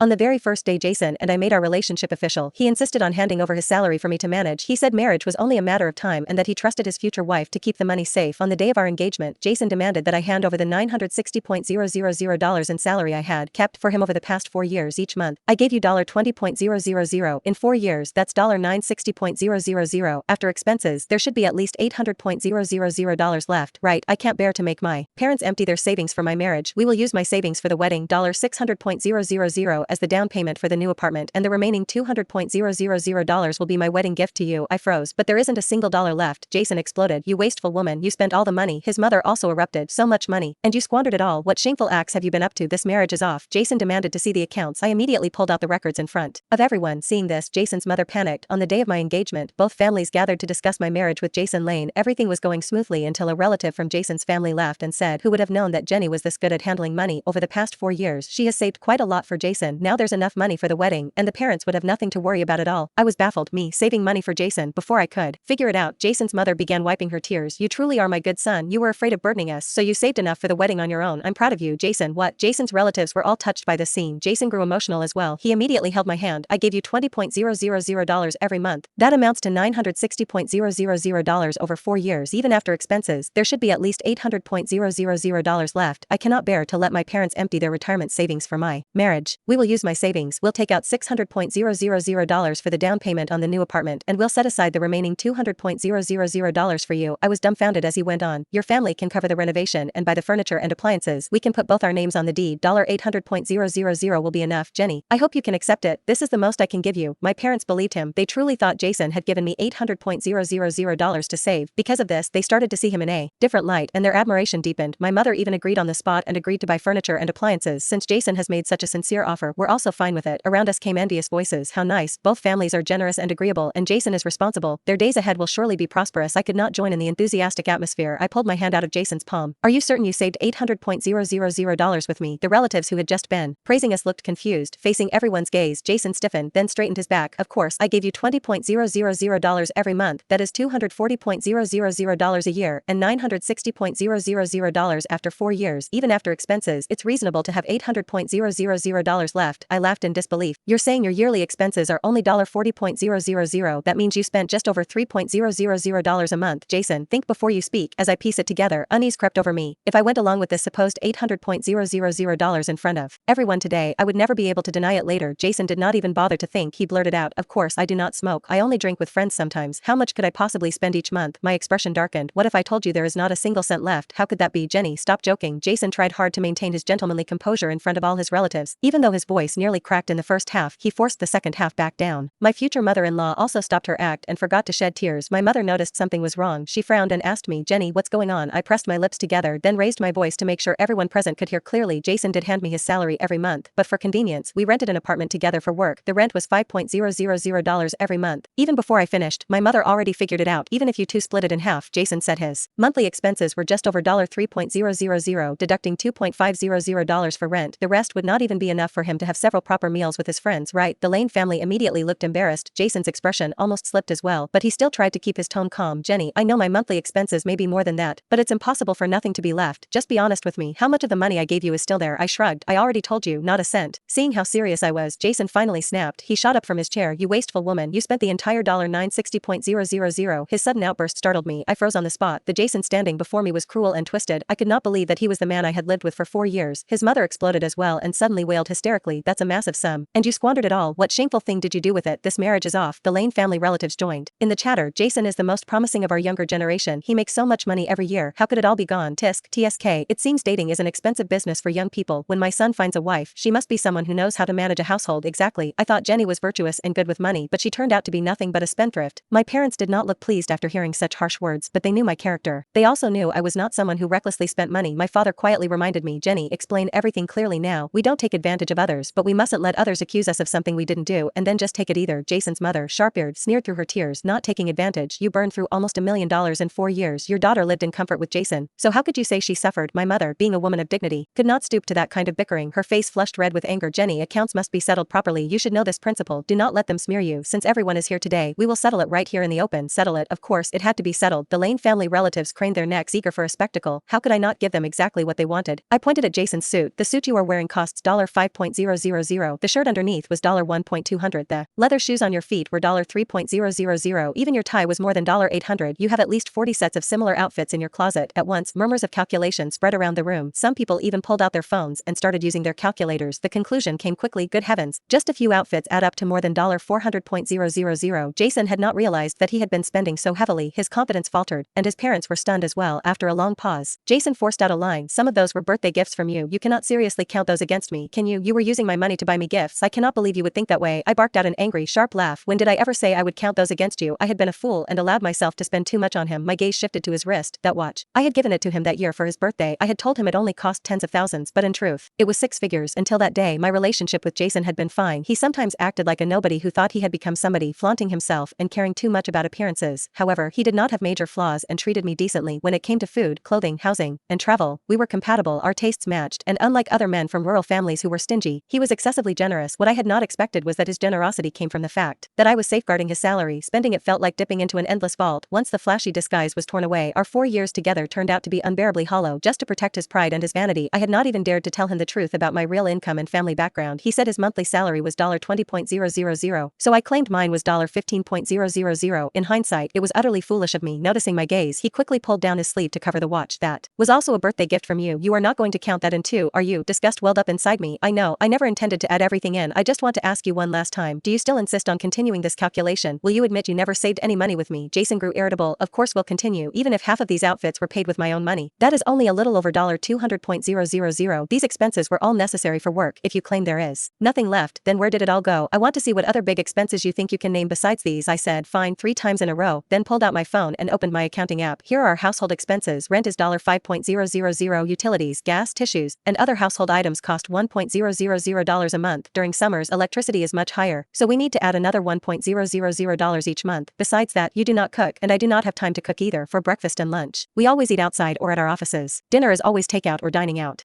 On the very first day Jason and I made our relationship official, he insisted on handing over his salary for me to manage. He said marriage was only a matter of time and that he trusted his future wife to keep the money safe. On the day of our engagement, Jason demanded that I hand over the $960,000 in salary I had kept for him over the past 4 years each month. I gave you $20,000 in 4 years, that's $960,000. After expenses, there should be at least $800,000 left, right? I can't bear to make my parents empty their savings for my marriage. We will use my savings for the wedding, $600,000 as the down payment for the new apartment, and the remaining $200,000 will be my wedding gift to you. I froze. But there isn't a single dollar left. Jason exploded. You wasteful woman, you spent all the money. His mother also erupted. So much money. And you squandered it all. What shameful acts have you been up to? This marriage is off. Jason demanded to see the accounts. I immediately pulled out the records in front of everyone. Seeing this, Jason's mother panicked. On the day of my engagement, both families gathered to discuss my marriage with Jason Lane. Everything was going smoothly until a relative from Jason's family laughed and said, "Who would have known that Jenny was this good at handling money? Over the past 4 years, she has saved quite a lot for Jason. Now there's enough money for the wedding, and the parents would have nothing to worry about at all." I was baffled. Me saving money for Jason before I could figure it out. Jason's mother began wiping her tears. "You truly are my good son. You were afraid of burdening us, so you saved enough for the wedding on your own. I'm proud of you." Jason, what? Jason's relatives were all touched by this scene. Jason grew emotional as well. He immediately held my hand. "I gave you $20,000 every month. That amounts to $960,000 over 4 years. Even after expenses, there should be at least $800,000 left. I cannot bear to let my parents empty their retirement savings for my marriage. We will use my savings. We'll take out $600,000 for the down payment on the new apartment, and we'll set aside the remaining $200,000 for you." I was dumbfounded as he went on. "Your family can cover the renovation and buy the furniture and appliances. We can put both our names on the deed. $800,000 will be enough. Jenny, I hope you can accept it. This is the most I can give you." My parents believed him. They truly thought Jason had given me $800,000 to save. Because of this, they started to see him in a different light, and their admiration deepened. My mother even agreed on the spot and agreed to buy furniture and appliances. Since Jason has made such a sincere offer, we're also fine with it. Around us came envious voices. How nice. Both families are generous and agreeable, and Jason is responsible. Their days ahead will surely be prosperous. I could not join in the enthusiastic atmosphere. I pulled my hand out of Jason's palm. "Are you certain you saved $800,000 with me?" The relatives who had just been praising us looked confused. Facing everyone's gaze, Jason stiffened, then straightened his back. "Of course, I gave you $20,000 every month. That is $240,000 a year, and $960,000 after 4 years. Even after expenses, it's reasonable to have $800,000 left." I laughed in disbelief. "You're saying your yearly expenses are only $40,000? That means you spent just over $3,000 a month." Jason, think before you speak. As I piece it together, unease crept over me. If I went along with this supposed $800,000 in front of everyone today, I would never be able to deny it later. Jason did not even bother to think. He blurted out, "Of course, I do not smoke. I only drink with friends sometimes. How much could I possibly spend each month?" My expression darkened. "What if I told you there is not a single cent left? How could that be?" "Jenny, stop joking." Jason tried hard to maintain his gentlemanly composure in front of all his relatives. Even though his voice nearly cracked in the first half, he forced the second half back down. My future mother-in-law also stopped her act and forgot to shed tears. My mother noticed something was wrong. She frowned and asked me, "Jenny, what's going on?" I pressed my lips together, then raised my voice to make sure everyone present could hear clearly. Jason did hand me his salary every month, but for convenience, we rented an apartment together for work. The rent was $5,000 every month. Even before I finished, my mother already figured it out. "Even if you two split it in half," Jason said, his monthly expenses were just over $3,000, deducting $2,500 for rent. The rest would not even be enough for him to have several proper meals with his friends, right? The Lane family immediately looked embarrassed. Jason's expression almost slipped as well, but he still tried to keep his tone calm. "Jenny, I know my monthly expenses may be more than that, but it's impossible for nothing to be left. Just be honest with me. How much of the money I gave you is still there?" I shrugged. "I already told you, not a cent." Seeing how serious I was, Jason finally snapped. He shot up from his chair. "You wasteful woman, you spent the entire $960,000. His sudden outburst startled me. I froze on the spot. The Jason standing before me was cruel and twisted. I could not believe that he was the man I had lived with for 4 years. His mother exploded as well and suddenly wailed hysterically, "That's a massive sum. And you squandered it all. What shameful thing did you do with it? This marriage is off." The Lane family relatives joined in the chatter. "Jason is the most promising of our younger generation. He makes so much money every year. How could it all be gone?" TSK. It seems dating is an expensive business for young people. When my son finds a wife, she must be someone who knows how to manage a household. Exactly. I thought Jenny was virtuous and good with money, but she turned out to be nothing but a spendthrift. My parents did not look pleased after hearing such harsh words, but they knew my character. They also knew I was not someone who recklessly spent money. My father quietly reminded me, "Jenny, explain everything clearly now. We don't take advantage of others, but we mustn't let others accuse us of something we didn't do and then just take it either." Jason's mother, sharp-eared, sneered through her tears. "Not taking advantage. You burned through almost $1 million in 4 years. Your daughter lived in comfort with Jason. So how could you say she suffered?" My mother, being a woman of dignity, could not stoop to that kind of bickering. Her face flushed red with anger. "Jenny, accounts must be settled properly. You should know this principle. Do not let them smear you. Since everyone is here today, we will settle it right here in the open." Settle it? Of course, it had to be settled. The Lane family relatives craned their necks, eager for a spectacle. How could I not give them exactly what they wanted? I pointed at Jason's suit. "The suit you are wearing costs $5,000. $1.000. The shirt underneath was $1.200. The leather shoes on your feet were $3.000. Even your tie was more than $800. You have at least 40 sets of similar outfits in your closet. At once, murmurs of calculation spread around the room. Some people even pulled out their phones and started using their calculators. The conclusion came quickly. Good heavens, just a few outfits add up to more than $400,000. Jason had not realized that he had been spending so heavily. His confidence faltered, and his parents were stunned as well. After a long pause, Jason forced out a line. Some of those were birthday gifts from you. You cannot seriously count those against me, can you? You were using my money to buy me gifts. I cannot believe you would think that way. I barked out an angry, sharp laugh. When did I ever say I would count those against you? I had been a fool and allowed myself to spend too much on him. My gaze shifted to his wrist. That watch. I had given it to him that year for his birthday. I had told him it only cost tens of thousands, but in truth, it was six figures. Until that day, my relationship with Jason had been fine. He sometimes acted like a nobody who thought he had become somebody, flaunting himself and caring too much about appearances. However, he did not have major flaws and treated me decently. When it came to food, clothing, housing, and travel, we were compatible, our tastes matched, and unlike other men from rural families who were stingy, he was excessively generous. What I had not expected was that his generosity came from the fact that I was safeguarding his salary. Spending it felt like dipping into an endless vault. Once the flashy disguise was torn away, our 4 years together turned out to be unbearably hollow. Just to protect his pride and his vanity, I had not even dared to tell him the truth about my real income and family background. He said his monthly salary was $20,000, so I claimed mine was $15,000. In hindsight, it was utterly foolish of me. Noticing my gaze, he quickly pulled down his sleeve to cover the watch. That was also a birthday gift from you. You are not going to count that in two, are you? Disgust welled up inside me. I know, I never intended to add everything in. I just want to ask you one last time. Do you still insist on continuing this calculation? Will you admit you never saved any money with me? Jason grew irritable. Of course we'll continue, even if half of these outfits were paid with my own money. That is only a little over $200,000. These expenses were all necessary for work. If you claim there is nothing left, then where did it all go? I want to see what other big expenses you think you can name besides these. I said fine 3 times in a row, then pulled out my phone and opened my accounting app. Here are our household expenses. Rent is $5,000. Utilities, gas, tissues, and other household items cost $1,000 a month. During summers, electricity is much higher, so we need to add another $1,000 each month. Besides that, you do not cook, and I do not have time to cook either. For breakfast and lunch, we always eat outside or at our offices. Dinner is always takeout or dining out.